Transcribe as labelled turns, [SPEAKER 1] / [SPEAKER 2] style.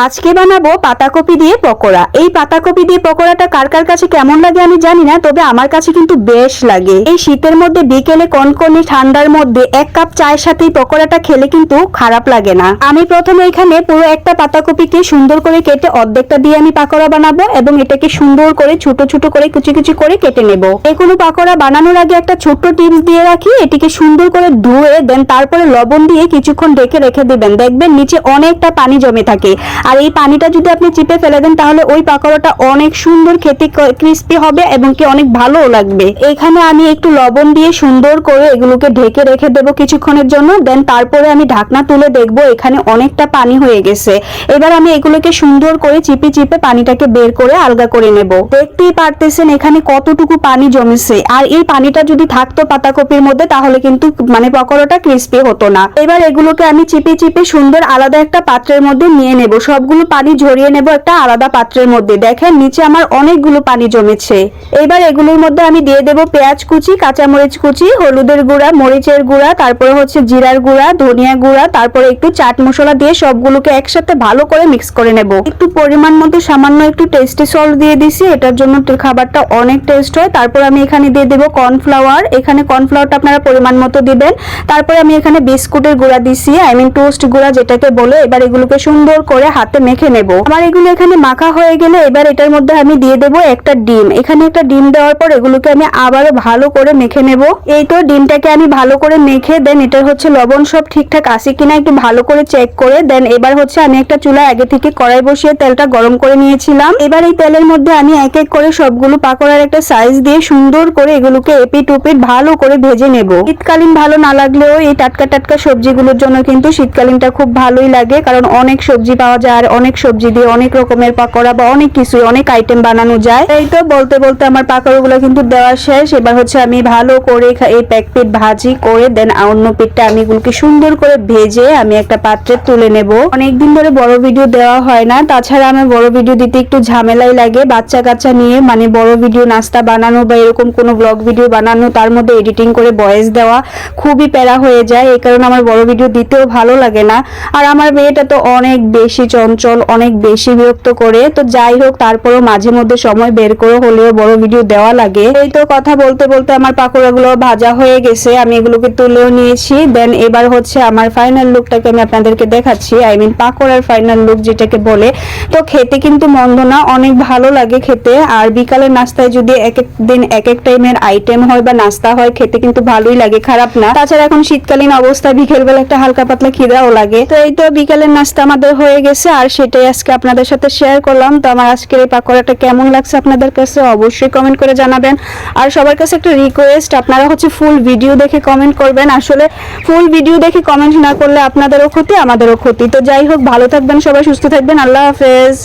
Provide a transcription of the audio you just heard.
[SPEAKER 1] আজকে বানাবো পাতাকপি দিয়ে পকোড়া। এই পাতাকপি দিয়ে পকোড়াটা কার কার কাছে কেমন লাগে আমি জানি না, তবে আমার কাছে কিন্তু বেশ লাগে। এই শীতের মধ্যে বিকেলে কনকনে ঠান্ডার মধ্যে এক কাপ চায়ের সাথে এই পকোড়াটা খেলে কিন্তু খারাপ লাগে না। আমি প্রথমে এখানে পুরো একটা পাতাকপিকে সুন্দর করে কেটে অর্ধেকটা দিয়ে আমি পাকোড়া বানাবো এবং এটাকে সুন্দর করে ছোট ছোট করে কুচি কুচি করে কেটে নেব। এই কোনো পাকোড়া বানানোর আগে একটা ছোট্ট টিপস দিয়ে রাখি, এটিকে সুন্দর করে ধুয়ে দেন তারপরে লবণ দিয়ে কিছুক্ষণ ঢেকে রেখে দিবেন। দেখবেন নিচে অনেকটা পানি জমে থাকে, আর এই পানিটা যদি আপনি চিপে ফেলে দেন তাহলে ওই পাকোড়াটা অনেক সুন্দর খেতে ক্রিস্পি হবে এবং কি অনেক ভালোও লাগবে। এখানে আমি একটু লবণ দিয়ে সুন্দর করে এগুলোকে ঢেকে রেখে দেবো কিছুক্ষণের জন্য। দেন তারপরে আমি ঢাকনা তুলে দেখবো এখানে অনেকটা পানি হয়ে গেছে। এবার আমি এগুলোকে সুন্দর করে চিপে চিপে পানিটাকে বের করে আলগা করে নেব। দেখতেই পারতেছেন এখানে কতটুকু পানি জমেছে, আর এই পানিটা যদি থাকতো পাতাকপির মধ্যে তাহলে কিন্তু পকোড়াটা ক্রিস্পি হতো না। এবার এগুলোকে আমি চিপে চিপে সুন্দর আলাদা একটা পাত্রের মধ্যে নিয়ে নেব। সবগুলো পানি ঝরিয়ে নেব একটা আলাদা পাত্রের মধ্যে। দেখেন নিচে আমার অনেকগুলো পানি জমেছে। এবার এগুলোর মধ্যে আমি দিয়ে দেব পেঁয়াজ কুচি, কাঁচামরিচ কুচি, হলুদের গুঁড়া, মরিচের গুঁড়া, তারপরে হচ্ছে জিরার গুঁড়া, ধনিয়া গুঁড়া, তারপরে একটু চাট মশলা দিয়ে সবগুলোকে একসাথে ভালো করে মিক্স করে নেব। একটু পরিমাণ মতো সামান্য একটু টেস্টি সল্ট দিয়ে দিছি, এটার জন্য খাবারটা অনেক টেস্ট হয়। তারপর আমি এখানে দিয়ে দেব কর্নফ্লাওয়ার। এখানে কর্নফ্লাওয়ারটা আপনারা পরিমাণ মতো দিবেন। তারপরে আমি এখানে বিস্কুটের গুঁড়া দিছি, টোস্ট গুঁড়া যেটাকে বলে। এবার এগুলোকে সুন্দর করে হাতে মেখে নেব। আমার এগুলো এখানে মাখা হয়ে গেলে এবার এটার মধ্যে আমি দিয়ে দেব একটা ডিম। এখানে একটা ডিম দেওয়ার পর এগুলোকে আমি আবারও ভালো করে মেখে নেব। এই তো ডিমটাকে আমি ভালো করে মেখে দেন এটার হচ্ছে লবণ সব ঠিকঠাক আছে কিনা একটু ভালো করে চেক করে দেন এবার হচ্ছে আমি একটা চুলায় আগে থেকে কড়াই বসিয়ে তেলটা গরম করে নিয়েছিলাম। এবার এই তেলের মধ্যে আমি এক এক করে সবগুলো পাকোড়ার একটা সাইজ দিয়ে সুন্দর করে এগুলোকে এপিট ওপিট ভালো করে ভেজে নেব। শীতকালীন ভালো না লাগলেও এই টাটকা টাটকা সবজিগুলোর জন্য কিন্তু শীতকালীনটা খুব ভালোই লাগে, কারণ অনেক সবজি পাওয়া যায় আর অনেক সবজি দিয়ে অনেক রকমের পাকোড়া বা অনেক কিছু অনেক আইটেম বানানো যায়। এই তো বলতে বলতে আমার পাকোড়াগুলো কিন্তু দেওয়া শেষ। এবার হচ্ছে আমি ভালো করে এই প্যাক পিঠ ভাজি করে দেন অন্য পিঠটা আমি এগুলোকে সুন্দর করে ভেজে আমি একটা পাত্রে তুলে নেব। অনেকদিন ধরে বড় ভিডিও দেওয়া হয় না, তাছাড়া আমার বড় ভিডিও দিতে একটু ঝামেলাই লাগে। বাচ্চা কাচ্চা নিয়ে বড় ভিডিও নাস্তা বানানো বা এরকম কোনো ব্লগ ভিডিও বানানো, তার মধ্যে এডিটিং করে ভয়েস দেওয়া খুবই প্যারা হয়ে যায়। এই কারণে আমার বড় ভিডিও দিতেও ভালো লাগে না। আর আমার মেয়েটা তো অনেক বেশি চঞ্চল, অনেক বেশি বিরক্ত করে। তো যাই হোক, তারপরেও মাঝে মধ্যে সময় বের করে হলেও বড় ভিডিও দেওয়া লাগে। এই তো কথা বলতে বলতে আমার পাকোড়াগুলো ভাজা হয়ে গেছে, আমি এগুলোকে তুলেও নিয়েছি। দেন এবার হচ্ছে আমার ফাইনাল লুকটাকে আমি আপনাদেরকে দেখাচ্ছি, পাকোড়ার ফাইনাল লুক যেটাকে বলে। তো খেতে কিন্তু মন্দ না, অনেক ভালো লাগে খেতে। আর বিকালের নাস্তায় যদি এক এক দিন এক এক টাইমের আইটেম হয় বা নাস্তা হয়, খেতে কিন্তু ভালোই লাগে, খারাপ না। তাছাড়া এখন শীতকালীন অবস্থা, বিকেলবেলা একটা হালকা পাতলা খিদাও লাগে। তো এই তো বিকালের নাস্তা আমাদের হয়ে গেছে, আর সেটাই আজকে আপনাদের সাথে শেয়ার করলাম। তো আমার আজকের এই পাকোড়াটা কেমন লাগছে আপনাদের কাছে অবশ্যই কমেন্ট করে জানাবেন। আর সবার কাছে একটা রিকোয়েস্ট, আপনারা হচ্ছে ফুল ভিডিও দেখে কমেন্ট করবেন। আসলে ফুল ভিডিও দেখে কমেন্ট না করলে আপনাদেরও ক্ষতি আমাদেরও ক্ষতি। তো যাই হোক, ভালো থাকবেন সবাই, সুস্থ থাকবেন, আল্লাহ হাফেজ।